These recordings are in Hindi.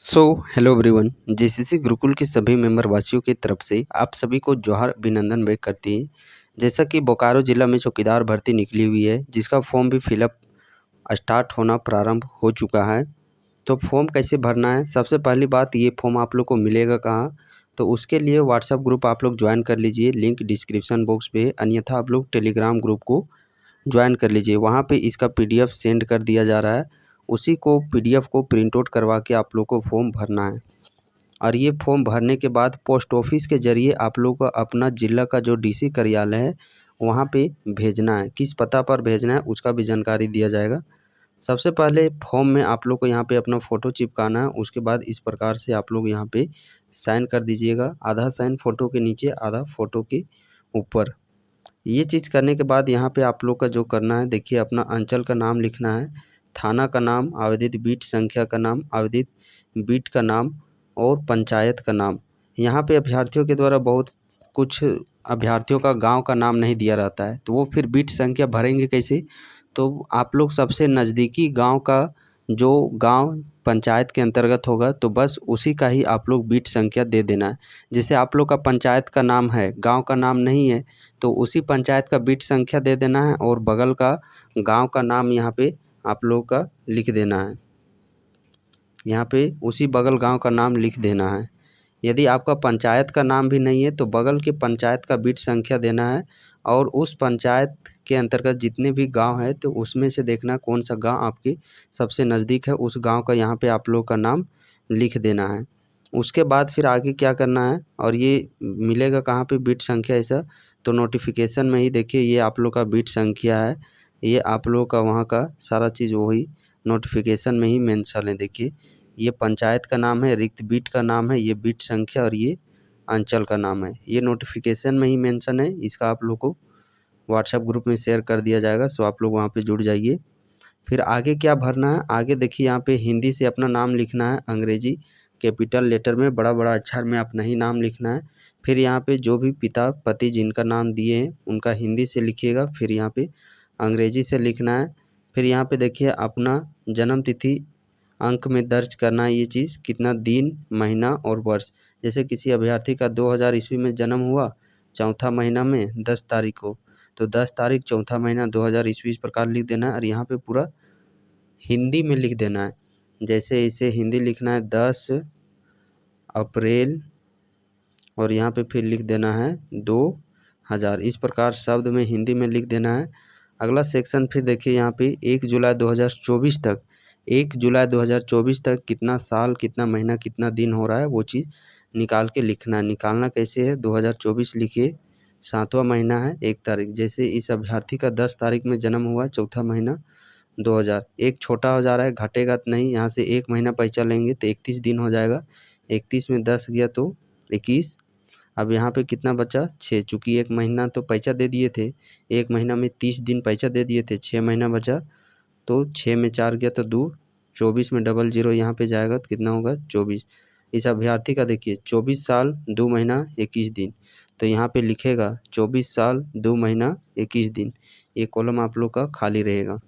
So hello everyone. JCC Gurukul के सभी मेंबर वासियों की तरफ से आप सभी को जोहार अभिनंदन व्यक्त करती है। जैसा कि बोकारो जिला में चौकीदार भर्ती निकली हुई है, जिसका फॉर्म भी फिलअप स्टार्ट होना प्रारंभ हो चुका है। तो फॉर्म कैसे भरना है, सबसे पहली बात ये फॉर्म आप लोग को मिलेगा कहाँ, तो उसके लिए व्हाट्सएप ग्रुप आप लोग ज्वाइन कर लीजिए, लिंक डिस्क्रिप्शन बॉक्स पे। अन्यथा आप लोग टेलीग्राम ग्रुप को ज्वाइन कर लीजिए, वहाँ पे इसका पीडीएफ सेंड कर दिया जा रहा है। उसी को पीडीएफ को प्रिंट आउट करवा के आप लोग को फॉर्म भरना है। और ये फॉर्म भरने के बाद पोस्ट ऑफिस के ज़रिए आप लोग को अपना ज़िला का जो डीसी कार्यालय है वहाँ पे भेजना है। किस पता पर भेजना है उसका भी जानकारी दिया जाएगा। सबसे पहले फॉर्म में आप लोग को यहाँ पे अपना फ़ोटो चिपकाना है। उसके बाद इस प्रकार से आप लोग यहाँ पे साइन कर दीजिएगा, आधा साइन फ़ोटो के नीचे, आधा फ़ोटो के ऊपर। ये चीज़ करने के बाद यहाँ पे आप लोग का जो करना है, देखिए अपना अंचल का नाम लिखना है, थाना का नाम, आवेदित बीट संख्या का नाम, आवेदित बीट का नाम और पंचायत का नाम। यहाँ पे अभ्यर्थियों के द्वारा बहुत कुछ अभ्यर्थियों का गांव का नाम नहीं दिया रहता है, तो वो फिर बीट संख्या भरेंगे कैसे। तो आप लोग सबसे नज़दीकी गांव का जो गांव पंचायत के अंतर्गत होगा तो बस उसी का ही आप लोग बीट संख्या दे देना है। जैसे आप लोग का पंचायत का नाम है, गांव का नाम नहीं है, तो उसी पंचायत का बीट संख्या दे देना है और बगल का गांव का नाम यहाँ पे आप लोग का लिख देना है। यहाँ पे उसी बगल गांव का नाम लिख देना है। यदि आपका पंचायत का नाम भी नहीं है तो बगल के पंचायत का बीट संख्या देना है और उस पंचायत के अंतर्गत जितने भी गांव है तो उसमें से देखना कौन सा गांव आपके सबसे नज़दीक है, उस गांव का यहाँ पे आप लोग का नाम लिख देना है। उसके बाद फिर आगे क्या करना है और ये मिलेगा कहाँ पे बीट संख्या ऐसा, तो नोटिफिकेशन में ही देखिए ये आप लोग का बीट संख्या है। ये आप लोग का वहाँ का सारा चीज़ वही नोटिफिकेशन में ही मेंशन है। देखिए ये पंचायत का नाम है, रिक्त बीट का नाम है, ये बीट संख्या और ये अंचल का नाम है। ये नोटिफिकेशन में ही मेंशन है। इसका आप लोग को व्हाट्सएप ग्रुप में शेयर कर दिया जाएगा, सो आप लोग वहाँ पे जुड़ जाइए। फिर आगे क्या भरना है, आगे देखिए यहाँ पे हिंदी से अपना नाम लिखना है, अंग्रेजी कैपिटल लेटर में बड़ा बड़ा अक्षर में अपना ही नाम लिखना है। फिर यहाँ पे जो भी पिता पति जिनका नाम दिए हैं उनका हिंदी से लिखिएगा, फिर यहाँ पे अंग्रेजी से लिखना है। फिर यहाँ पे देखिए अपना जन्म तिथि अंक में दर्ज करना है, ये चीज़ कितना दिन महीना और वर्ष। जैसे किसी अभ्यर्थी का 2000 ईस्वी में जन्म हुआ, चौथा महीना में 10 तारीख को, तो 10 तारीख चौथा महीना 2000 ईस्वी इस प्रकार लिख देना है और यहाँ पे पूरा हिंदी में लिख देना है। जैसे इसे हिंदी लिखना है 10 अप्रैल और यहाँ पे फिर लिख देना है 2000, इस प्रकार शब्द में हिंदी में लिख देना है। अगला सेक्शन फिर देखिए यहाँ पे 1 जुलाई 2024 तक, 1 जुलाई 2024 तक कितना साल कितना महीना कितना दिन हो रहा है वो चीज़ निकाल के लिखना है। निकालना कैसे है, 2024 लिखिए, 7वां महीना है 1 तारीख। जैसे इस अभ्यर्थी का 10 तारीख में जन्म हुआ, चौथा महीना 2000, एक छोटा हो जा रहा है, घटेगा तो नहीं, यहाँ से 1 महीना पैसा लेंगे तो 31 दिन हो जाएगा। 31 में 10 गया तो 21। अब यहाँ पे कितना बचा 6, चूँकि 1 महीना तो पैसा दे दिए थे, 1 महीना में 30 दिन पैसा दे दिए थे, 6 महीना बचा, तो 6 में 4 गया तो 2, 24 में डबल जीरो यहाँ पे जाएगा तो कितना होगा 24। इस अभ्यर्थी का देखिए 24 साल 2 महीना 21 दिन, तो यहाँ पे लिखेगा 24 साल 2 महीना 21 दिन, ये कॉलम आप लोग का खाली रहेगा।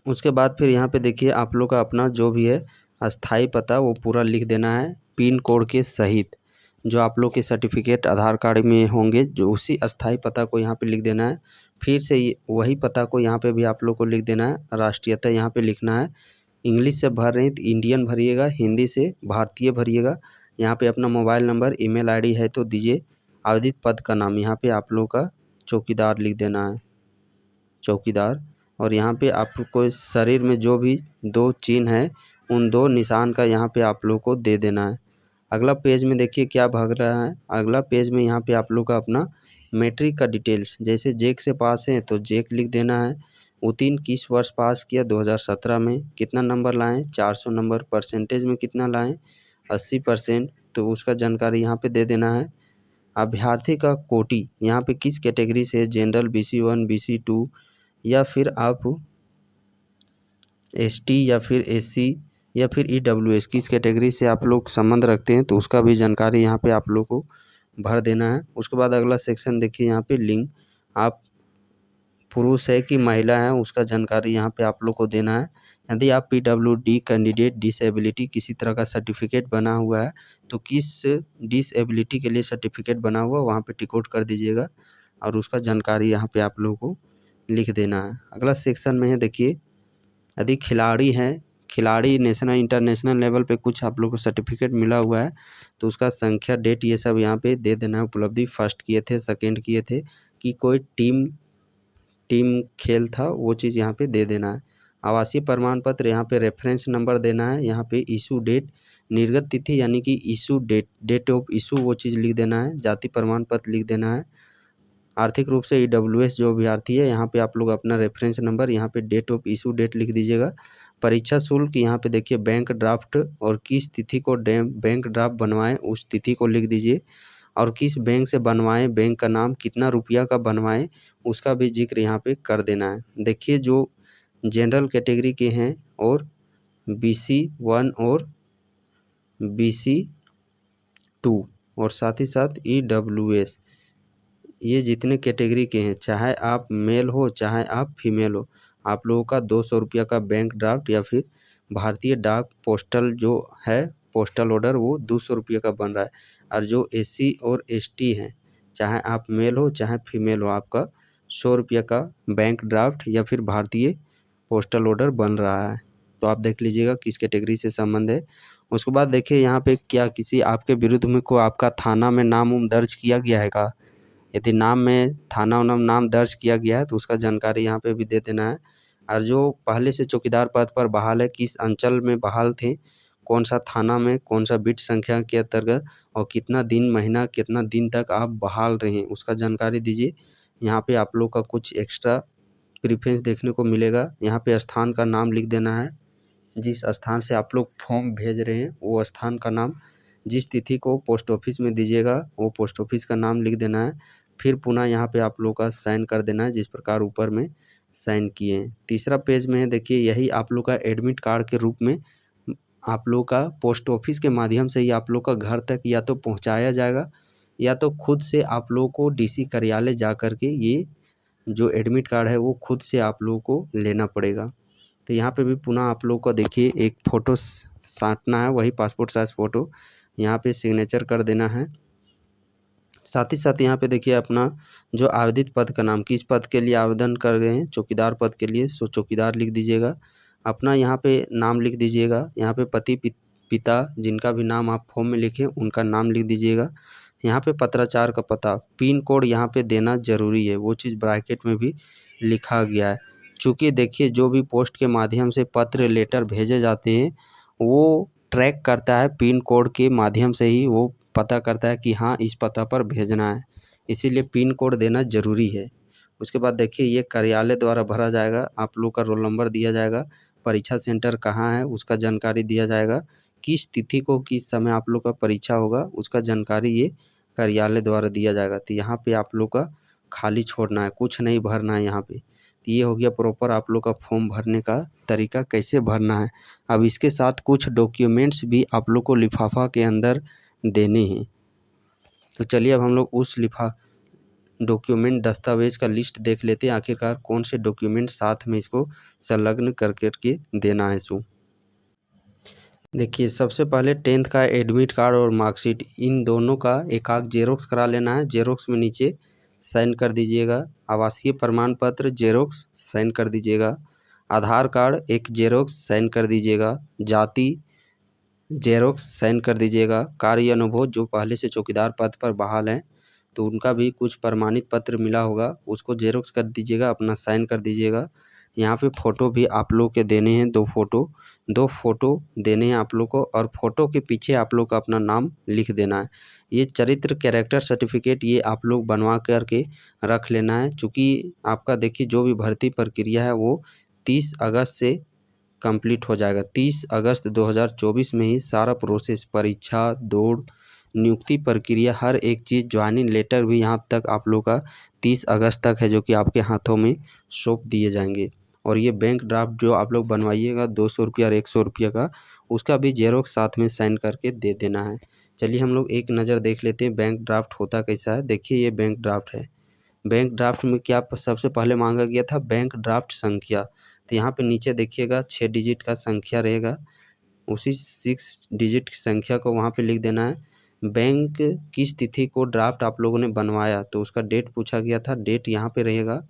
उसके बाद फिर यहाँ पे देखिए आप लोग का अपना जो भी है अस्थाई पता वो पूरा लिख देना है, पिन कोड के सहित। जो आप लोग के सर्टिफिकेट आधार कार्ड में होंगे जो उसी अस्थाई पता को यहाँ पे लिख देना है। फिर से वही पता को यहाँ पे भी आप लोग को लिख देना है। राष्ट्रीयता यहाँ पे लिखना है, इंग्लिश से भर रहे हैं तो इंडियन भरिएगा, हिंदी से भारतीय भरिएगा। यहाँ पे अपना मोबाइल नंबर ईमेल आईडी है तो दीजिए। आवेदित पद का नाम यहाँ पे आप लोग का चौकीदार लिख देना है, चौकीदार। और यहाँ पे आपको शरीर में जो भी 2 चिन्ह है उन 2 निशान का यहाँ पे आप लोग को दे देना है। अगला पेज में देखिए क्या भाग रहा है, अगला पेज में यहाँ पे आप लोग का अपना मैट्रिक का डिटेल्स, जैसे जेक से पास हैं तो जेक लिख देना है। उत्तीर्ण किस वर्ष पास किया, 2017 में, कितना नंबर लाएँ, 400 नंबर, परसेंटेज में कितना लाएँ, 80%, तो उसका जानकारी यहाँ पे दे देना है। अभ्यर्थी का कोटि यहाँ पे किस कैटेगरी से, जनरल, BC1 BC2 या फिर आप ST या फिर SC या फिर EWS, किस कैटेगरी से आप लोग संबंध रखते हैं तो उसका भी जानकारी यहाँ पे आप लोग को भर देना है। उसके बाद अगला सेक्शन देखिए यहाँ पे लिंग, आप पुरुष है कि महिला है उसका जानकारी यहाँ पे आप लोग को देना है। यदि आप PWD कैंडिडेट डिसेबिलिटी किसी तरह का सर्टिफिकेट बना हुआ है तो किस डिसेबिलिटी के लिए सर्टिफिकेट बना हुआ वहाँ पे टिक आउट कर दीजिएगा और उसका जानकारी यहाँ पे आप लोगों को लिख देना है। अगला सेक्शन में है देखिए, यदि खिलाड़ी हैं, खिलाड़ी नेशनल इंटरनेशनल लेवल पे कुछ आप लोग को सर्टिफिकेट मिला हुआ है तो उसका संख्या, डेट, ये सब यहाँ पे दे देना है। उपलब्धि फर्स्ट किए थे, सेकंड किए थे, कि कोई टीम खेल था, वो चीज़ यहाँ पे दे देना है। आवासीय प्रमाण पत्र, यहाँ पे रेफरेंस नंबर देना है। यहाँ पे इशू डेट, निर्गत तिथि यानी कि इशू डेट ऑफ इशू वो चीज़ लिख देना है। जाति प्रमाण पत्र लिख देना है। आर्थिक रूप से EWS जो अभ्यर्थी है, यहाँ पे आप लोग अपना रेफरेंस नंबर, यहाँ पे डेट ऑफ इशू डेट लिख दीजिएगा। परीक्षा शुल्क, यहाँ पे देखिए बैंक ड्राफ्ट और किस तिथि को बैंक ड्राफ्ट बनवाएं उस तिथि को लिख दीजिए, और किस बैंक से बनवाएं, बैंक का नाम, कितना रुपया का बनवाएं उसका भी जिक्र यहाँ पे कर देना है। देखिए जो जनरल कैटेगरी के हैं और BC 1 और BC 2 और साथ ही साथ EWS, ये जितने कैटेगरी के हैं, चाहे आप मेल हो चाहे आप फीमेल हो, आप लोगों का 200 रुपया का बैंक ड्राफ्ट या फिर भारतीय डाक पोस्टल जो है पोस्टल ऑर्डर, वो 200 रुपये का बन रहा है। और जो SC और ST हैं, चाहे आप मेल हो चाहे फीमेल हो, आपका 100 रुपये का बैंक ड्राफ्ट या फिर भारतीय पोस्टल ऑर्डर बन रहा है। तो आप देख लीजिएगा किस कैटेगरी से संबंध है। उसके बाद देखिए यहाँ पे क्या किसी आपके विरुद्ध में को आपका थाना में नाम दर्ज किया गया है का, यदि नाम में थाना नाम दर्ज किया गया है तो उसका जानकारी यहाँ पे भी दे देना है। और जो पहले से चौकीदार पद पर बहाल है, किस अंचल में बहाल थे, कौन सा थाना में, कौन सा बिट संख्या के अंतर्गत, और कितना दिन, महीना, कितना दिन तक आप बहाल रहे हैं उसका जानकारी दीजिए। यहाँ पे आप लोग का कुछ एक्स्ट्रा प्रीफरेंस देखने को मिलेगा। यहाँ पे स्थान का नाम लिख देना है, जिस स्थान से आप लोग फॉर्म भेज रहे हैं वो स्थान का नाम, जिस तिथि को पोस्ट ऑफिस में दीजिएगा वो पोस्ट ऑफिस का नाम लिख देना है। फिर पुनः यहाँ पे आप लोग का साइन कर देना है जिस प्रकार ऊपर में साइन किए हैं। तीसरा पेज में है देखिए, यही आप लोग का एडमिट कार्ड के रूप में आप लोग का पोस्ट ऑफिस के माध्यम से ही आप लोग का घर तक या तो पहुँचाया जाएगा या तो खुद से आप लोग को DC कार्यालय जा कर के ये जो एडमिट कार्ड है वो खुद से आप लोगों को लेना पड़ेगा। तो यहाँ पे भी पुनः आप लोग को देखिए एक फ़ोटो साटना है, वही पासपोर्ट साइज़ फ़ोटो, यहाँ पे सिग्नेचर कर देना है। साथ ही साथ यहाँ पे देखिए अपना जो आवेदित पद का नाम, किस पद के लिए आवेदन कर रहे हैं, चौकीदार पद के लिए, सो चौकीदार लिख दीजिएगा। अपना यहाँ पे नाम लिख दीजिएगा। यहाँ पे पति पिता जिनका भी नाम आप फॉर्म में लिखें उनका नाम लिख दीजिएगा। यहाँ पे पत्राचार का पता, पिन कोड यहाँ पे देना ज़रूरी है, वो चीज़ ब्रैकेट में भी लिखा गया है। चूँकि देखिए जो भी पोस्ट के माध्यम से पत्र लेटर भेजे जाते हैं वो ट्रैक करता है पिन कोड के माध्यम से ही, वो पता करता है कि हाँ इस पता पर भेजना है, इसीलिए पिन कोड देना ज़रूरी है। उसके बाद देखिए ये कार्यालय द्वारा भरा जाएगा, आप लोग का रोल नंबर दिया जाएगा, परीक्षा सेंटर कहाँ है उसका जानकारी दिया जाएगा, किस तिथि को किस समय आप लोग का परीक्षा होगा उसका जानकारी ये कार्यालय द्वारा दिया जाएगा। तो यहाँ पे आप लोग का खाली छोड़ना है, कुछ नहीं भरना है यहाँ पे। तो ये हो गया प्रॉपर आप लोग का फॉर्म भरने का तरीका, कैसे भरना है। अब इसके साथ कुछ डॉक्यूमेंट्स भी आप लोग को लिफाफा के अंदर देने हैं। तो चलिए अब हम लोग उस डॉक्यूमेंट दस्तावेज का लिस्ट देख लेते हैं, आखिरकार कौन से डॉक्यूमेंट साथ में इसको संलग्न करके देना है। सो देखिए सबसे पहले 10th का एडमिट कार्ड और मार्कशीट, इन दोनों का एक जेरोक्स करा लेना है। जेरोक्स में नीचे साइन कर दीजिएगा। आवासीय प्रमाण पत्र जेरोक्स साइन कर दीजिएगा। आधार कार्ड एक जेरोक्स साइन कर दीजिएगा। जाति जेरोक्स साइन कर दीजिएगा। कार्य अनुभव, जो पहले से चौकीदार पद पर बहाल हैं तो उनका भी कुछ प्रमाणित पत्र मिला होगा उसको जेरोक्स कर दीजिएगा, अपना साइन कर दीजिएगा। यहाँ पे फ़ोटो भी आप लोग के देने हैं, दो फ़ोटो देने हैं आप लोग को, और फ़ोटो के पीछे आप लोग का अपना नाम लिख देना है। ये चरित्र कैरेक्टर सर्टिफिकेट ये आप लोग बनवा कर के रख लेना है, चूँकि आपका देखिए जो भी भर्ती प्रक्रिया है वो 30 अगस्त से कंप्लीट हो जाएगा। 30 अगस्त 2024 में ही सारा प्रोसेस, परीक्षा, दौड़, नियुक्ति प्रक्रिया, हर एक चीज़, ज्वाइनिंग लेटर भी यहाँ तक आप लोग का 30 अगस्त तक है जो कि आपके हाथों में सौंप दिए जाएंगे। और ये बैंक ड्राफ्ट जो आप लोग बनवाइएगा 200 रुपया और 100 रुपया का, उसका भी जेरोक्स साथ में साइन करके दे देना है। चलिए हम लोग एक नज़र देख लेते हैं बैंक ड्राफ्ट होता कैसा है। देखिए ये बैंक ड्राफ्ट है। बैंक ड्राफ्ट में क्या सबसे पहले मांगा गया था, बैंक ड्राफ्ट संख्या। तो यहाँ पे नीचे देखिएगा 6 डिजिट का संख्या रहेगा, उसी 6 डिजिट की संख्या को वहाँ पे लिख देना है। बैंक किस तिथि को ड्राफ्ट आप लोगों ने बनवाया, तो उसका डेट पूछा गया था, डेट यहाँ पे रहेगा।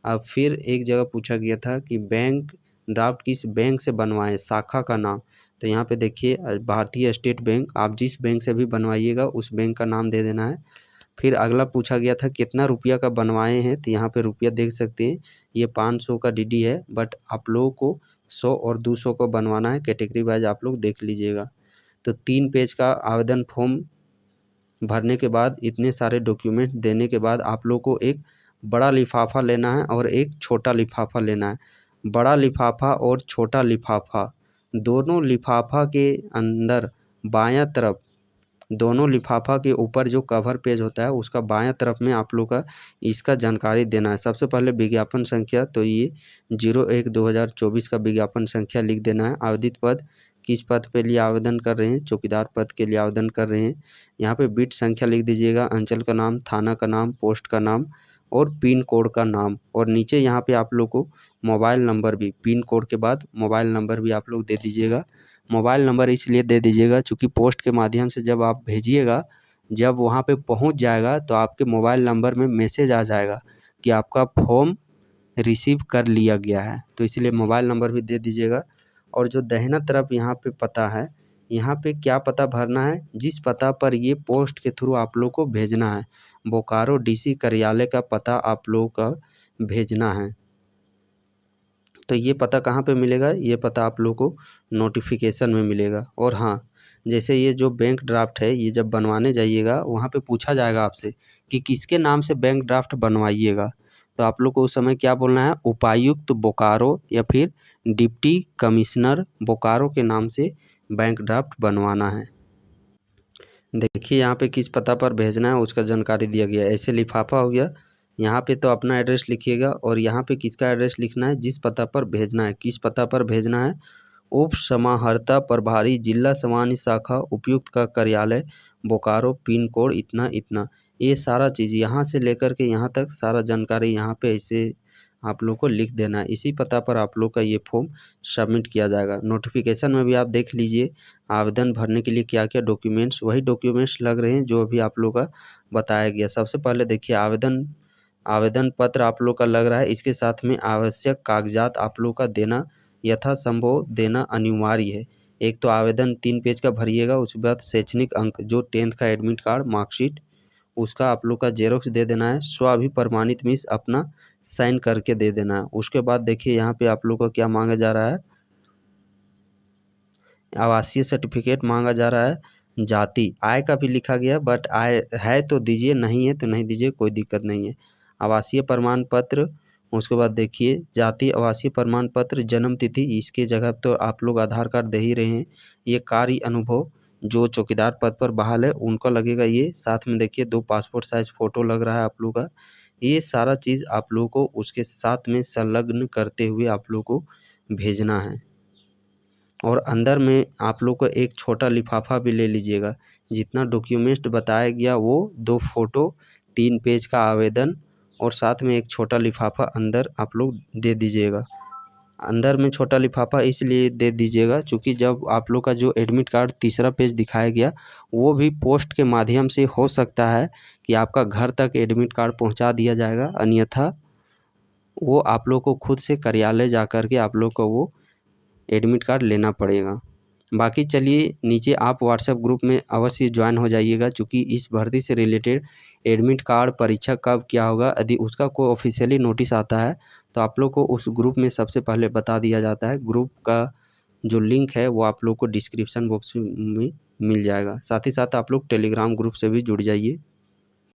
अब फिर एक जगह पूछा गया था कि बैंक ड्राफ्ट किस बैंक से बनवाएं, शाखा का नाम, तो यहाँ पे देखिए भारतीय स्टेट बैंक, आप जिस बैंक से भी बनवाइएगा उस बैंक का नाम दे देना है। फिर अगला पूछा गया था कितना रुपया का बनवाए हैं, तो यहाँ पे रुपया देख सकते हैं, ये 500 का डीडी है, बट आप लोगों को 100 और 200 को बनवाना है, कैटेगरी वाइज आप लोग देख लीजिएगा। तो 3 पेज का आवेदन फॉर्म भरने के बाद, इतने सारे डॉक्यूमेंट देने के बाद आप लोग को एक बड़ा लिफाफा लेना है और एक छोटा लिफाफा लेना है। बड़ा लिफाफा और छोटा लिफाफा, दोनों लिफाफा के अंदर बायां तरफ, दोनों लिफाफा के ऊपर जो कवर पेज होता है उसका बायां तरफ में आप लोग का इसका जानकारी देना है। सबसे पहले विज्ञापन संख्या, तो ये 01/2024 का विज्ञापन संख्या लिख देना है। आवेदित पद, किस पद पे लिए आवेदन कर रहे हैं, चौकीदार पद के लिए आवेदन कर रहे हैं। यहाँ पे बिट संख्या लिख दीजिएगा, अंचल का नाम, थाना का नाम, पोस्ट का नाम और पिन कोड का नाम, और नीचे यहाँ पे आप लोग को मोबाइल नंबर भी, पिन कोड के बाद मोबाइल नंबर भी आप लोग दे दीजिएगा। मोबाइल नंबर इसलिए दे दीजिएगा चूँकि पोस्ट के माध्यम से जब आप भेजिएगा, जब वहाँ पे पहुँच जाएगा तो आपके मोबाइल नंबर में मैसेज आ जाएगा कि आपका फॉर्म रिसीव कर लिया गया है, तो इसलिए मोबाइल नंबर भी दे दीजिएगा। और जो दाहिना तरफ यहाँ पे पता है, यहाँ पे क्या पता भरना है, जिस पता पर ये पोस्ट के थ्रू आप लोग को भेजना है, बोकारो डीसी कार्यालय का पता आप लोगों का भेजना है। तो ये पता कहाँ पे मिलेगा, ये पता आप लोग को नोटिफिकेशन में मिलेगा। और हाँ, जैसे ये जो बैंक ड्राफ्ट है, ये जब बनवाने जाइएगा वहाँ पे पूछा जाएगा आपसे कि किसके नाम से बैंक ड्राफ्ट बनवाइएगा, तो आप लोग को उस समय क्या बोलना है, उपायुक्त बोकारो या फिर डिप्टी कमिश्नर बोकारो के नाम से बैंक ड्राफ्ट बनवाना है। देखिए यहाँ पे किस पता पर भेजना है उसका जानकारी दिया गया है। ऐसे लिफाफा हो गया, यहाँ पे तो अपना एड्रेस लिखिएगा, और यहाँ पे किसका एड्रेस लिखना है, जिस पता पर भेजना है। किस पता पर भेजना है, उप समाहर्ता प्रभारी जिला सामान्य शाखा उपयुक्त का कार्यालय बोकारो, पिन कोड इतना इतना। ये सारा चीज़ यहाँ से लेकर के यहाँ तक सारा जानकारी यहाँ पे ऐसे आप लोग को लिख देना है। इसी पता पर आप लोग का ये फॉर्म सबमिट किया जाएगा। नोटिफिकेशन में भी आप देख लीजिए आवेदन भरने के लिए क्या क्या डॉक्यूमेंट्स, वही डॉक्यूमेंट्स लग रहे हैं जो अभी आप लोग का बताया गया। सबसे पहले देखिए आवेदन पत्र आप लोग का लग रहा है, इसके साथ में आवश्यक कागजात आप लोग का देना यथासंभव देना अनिवार्य है। एक तो आवेदन 3 पेज का भरिएगा, उसके बाद शैक्षणिक अंक जो 10th का एडमिट कार्ड मार्कशीट उसका आप लोग का जेरोक्स दे देना है, स्वाभिप्रमाणित मीन्स अपना साइन करके दे देना है। उसके बाद देखिए यहाँ पे आप लोग को क्या मांगा जा रहा है, आवासीय सर्टिफिकेट मांगा जा रहा है, जाति, आय का भी लिखा गया, बट आय है तो दीजिए, नहीं है तो नहीं दीजिए, कोई दिक्कत नहीं है। आवासीय प्रमाण पत्र, उसके बाद देखिए जाति, आवासीय प्रमाण पत्र, जन्म तिथि, इसके जगह तो आप लोग आधार कार्ड दे ही रहे हैं। ये कार्य अनुभव जो चौकीदार पद पर बहाल है उनका लगेगा ये, साथ में देखिए 2 पासपोर्ट साइज फ़ोटो लग रहा है आप लोग का। ये सारा चीज़ आप लोगों को उसके साथ में संलग्न करते हुए आप लोग को भेजना है। और अंदर में आप लोग को एक छोटा लिफाफा भी ले लीजिएगा, जितना डॉक्यूमेंट बताया गया वो 2 फ़ोटो, 3 पेज का आवेदन और साथ में एक छोटा लिफाफा अंदर आप लोग दे दीजिएगा। अंदर में छोटा लिफाफा इसलिए दे दीजिएगा क्योंकि जब आप लोग का जो एडमिट कार्ड तीसरा पेज दिखाया गया वो भी पोस्ट के माध्यम से हो सकता है कि आपका घर तक एडमिट कार्ड पहुंचा दिया जाएगा, अन्यथा वो आप लोग को खुद से कार्यालय जा कर के आप लोग को वो एडमिट कार्ड लेना पड़ेगा। बाकी चलिए नीचे आप व्हाट्सएप ग्रुप में अवश्य ज्वाइन हो जाइएगा, चूँकि इस भर्ती से रिलेटेड एडमिट कार्ड परीक्षा कब क्या होगा यदि उसका कोई ऑफिशियली नोटिस आता है तो आप लोग को उस ग्रुप में सबसे पहले बता दिया जाता है। ग्रुप का जो लिंक है वो आप लोग को डिस्क्रिप्शन बॉक्स में मिल जाएगा। साथ ही साथ आप लोग टेलीग्राम ग्रुप से भी जुड़ जाइए।